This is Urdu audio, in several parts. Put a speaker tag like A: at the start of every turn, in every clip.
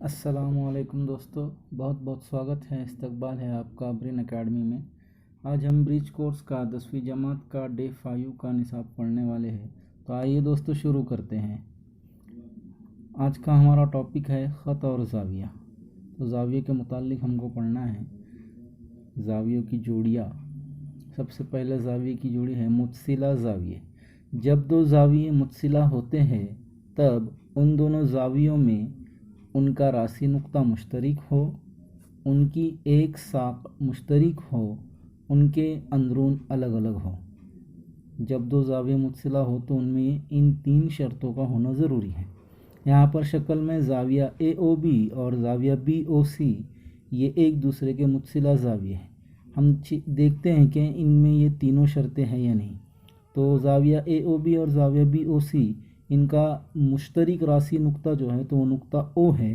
A: السلام علیکم دوستو، بہت بہت سواگت ہے، استقبال ہے آپ کا برین اکیڈمی میں۔ آج ہم برج کورس کا 10ویں جماعت کا ڈے 5 کا نصاب پڑھنے والے ہیں۔ تو آئیے دوستو شروع کرتے ہیں۔ آج کا ہمارا ٹاپک ہے خط اور زاویہ۔ تو زاویہ کے متعلق ہم کو پڑھنا ہے زاویوں کی جوڑیاں۔ سب سے پہلے زاویہ کی جوڑی ہے متصلہ زاویہ۔ جب دو زاویے متصلہ ہوتے ہیں تب ان دونوں زاویوں میں ان کا راسی نقطہ مشترک ہو، ان کی ایک ساق مشترک ہو، ان کے اندرون الگ الگ ہو۔ جب دو زاویے متصلہ ہو تو ان میں ان 3 شرطوں کا ہونا ضروری ہے۔ یہاں پر شکل میں زاویہ اے او بی اور زاویہ بی او سی یہ ایک دوسرے کے متصلہ زاویے ہیں۔ ہم دیکھتے ہیں کہ ان میں یہ تینوں شرطیں ہیں یا نہیں۔ تو زاویہ اے او بی اور زاویہ بی او سی ان کا مشترک راسی نقطہ جو ہے تو وہ نقطہ او ہے،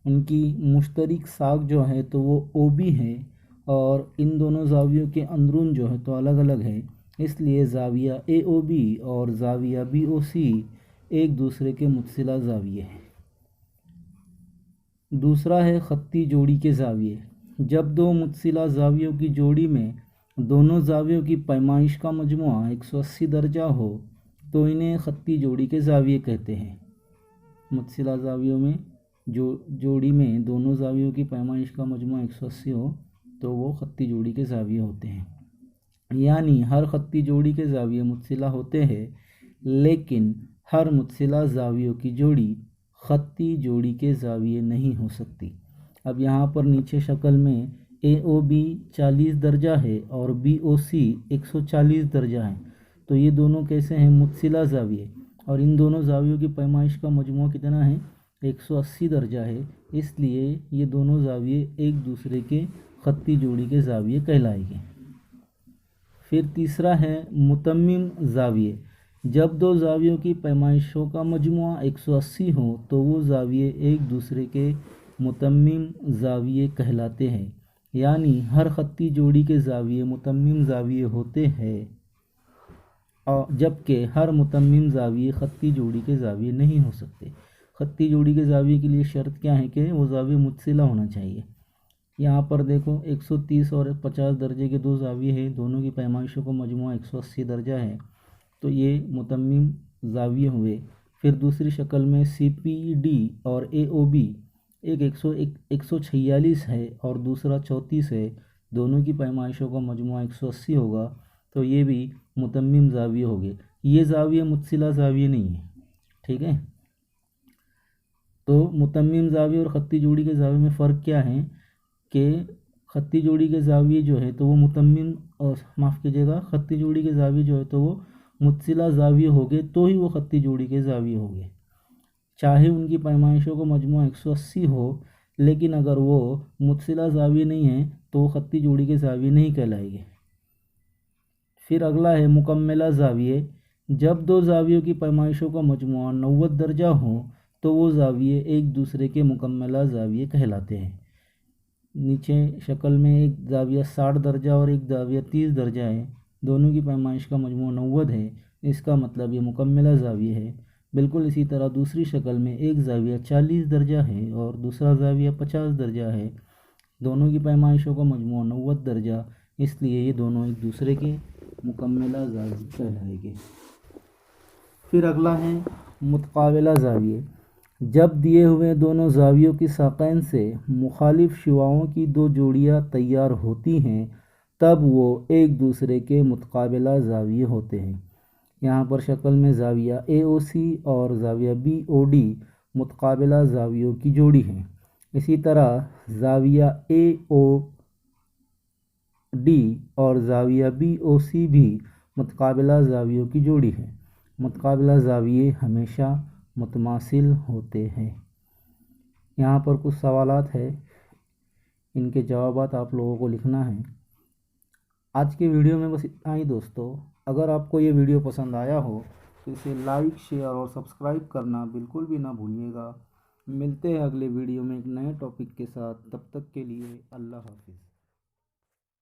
A: ان کی مشترک ساق جو ہے تو وہ او بی ہے، اور ان دونوں زاویوں کے اندرون جو ہے تو الگ الگ ہے، اس لیے زاویہ اے او بی اور زاویہ بی او سی ایک دوسرے کے متصلہ زاویے ہیں۔ دوسرا ہے خطی جوڑی کے زاویے۔ جب دو متصلہ زاویوں کی جوڑی میں دونوں زاویوں کی پیمائش کا مجموعہ 180 درجہ ہو تو انہیں خطی جوڑی کے زاویے کہتے ہیں۔ متصلہ زاویوں میں جوڑی میں دونوں زاویوں کی پیمائش کا مجموعہ 180 ہو تو وہ خطی جوڑی کے زاویے ہوتے ہیں۔ یعنی ہر خطی جوڑی کے زاویے متصلہ ہوتے ہیں، لیکن ہر متصلہ زاویوں کی جوڑی خطی جوڑی کے زاویے نہیں ہو سکتی۔ اب یہاں پر نیچے شکل میں اے او بی 40 درجہ ہے اور بی او سی 140 درجہ ہے، تو یہ دونوں کیسے ہیں؟ متصلہ زاویے، اور ان دونوں زاویوں کی پیمائش کا مجموعہ کتنا ہے؟ 180 درجہ ہے، اس لیے یہ دونوں زاویے ایک دوسرے کے خطی جوڑی کے زاویے کہلائیں گے۔ پھر تیسرا ہے متمم زاویے۔ جب دو زاویوں کی پیمائشوں کا مجموعہ 180 ہو تو وہ زاویے ایک دوسرے کے متمم زاویے کہلاتے ہیں۔ یعنی ہر خطی جوڑی کے زاویے متمم زاویے ہوتے ہیں، جبکہ ہر متمم زاویے خطی جوڑی کے زاویے نہیں ہو سکتے۔ خطی جوڑی کے زاویے کے لیے شرط کیا ہے کہ وہ زاویے متصلہ ہونا چاہیے۔ یہاں پر دیکھو 130 اور 50 درجے کے دو زاویے ہیں، دونوں کی پیمائشوں کا مجموعہ 180 درجہ ہے، تو یہ متمم زاویے ہوئے۔ پھر دوسری شکل میں سی پی ڈی اور اے او بی ایک 146 ہے اور دوسرا 34 ہے، دونوں کی پیمائشوں کا مجموعہ 180 ہوگا، تو یہ بھی متمم زاویے ہو گئے۔ یہ زاویے متصلہ زاویے نہیں ہیں، ٹھیک ہے؟ تو متمم زاویے اور خطی جوڑی کے زاویے میں فرق کیا ہے کہ خطی جوڑی کے زاویے جو ہے تو وہ خطی جوڑی کے زاویے جو ہے تو وہ متصلہ زاویے ہو گئے، تو ہی وہ خطی جوڑی کے زاویے ہو گئے، چاہے ان کی پیمائشوں کا مجموعہ 180 ہو، لیکن اگر وہ متصلہ زاویے نہیں ہیں تو وہ خطی جوڑی کے زاویے نہیں کہلائیں گے۔ پھر اگلا ہے مکملہ زاویے۔ جب دو زاویوں کی پیمائشوں کا مجموعہ 90 درجہ ہو تو وہ زاویے ایک دوسرے کے مکملہ زاویے کہلاتے ہیں۔ نیچے شکل میں ایک زاویہ 60 درجہ اور ایک زاویہ 30 درجہ ہے، دونوں کی پیمائش کا مجموعہ 90 ہے، اس کا مطلب یہ مکملہ زاویہ ہے۔ بالکل اسی طرح دوسری شکل میں ایک زاویہ 40 درجہ ہے اور دوسرا زاویہ 50 درجہ ہے، دونوں کی پیمائشوں کا مجموعہ 90 درجہ، اس لیے یہ دونوں ایک دوسرے کے مکملہ زاویے کہلائیں گے۔ پھر اگلا ہے متقابلہ زاویے۔ جب دیے ہوئے دونوں زاویوں کی ساقین سے مخالف شعاعوں کی دو جوڑیاں تیار ہوتی ہیں تب وہ ایک دوسرے کے متقابلہ زاویے ہوتے ہیں۔ یہاں پر شکل میں زاویہ اے او سی اور زاویہ بی او ڈی متقابلہ زاویوں کی جوڑی ہے۔ اسی طرح زاویہ اے او ڈی اور زاویہ بی او سی بھی متقابلہ زاویوں کی جوڑی ہے۔ متقابلہ زاویے ہمیشہ متماثل ہوتے ہیں۔ یہاں پر کچھ سوالات ہیں، ان کے جوابات آپ لوگوں کو لکھنا ہے۔ آج کے ویڈیو میں بس اتنا ہی دوستو۔ اگر آپ کو یہ ویڈیو پسند آیا ہو تو اسے لائک، شیئر اور سبسکرائب کرنا بالکل بھی نہ بھولیے گا۔ ملتے ہیں اگلے ویڈیو میں ایک نئے ٹاپک کے ساتھ، تب تک کے لیے اللہ حافظ۔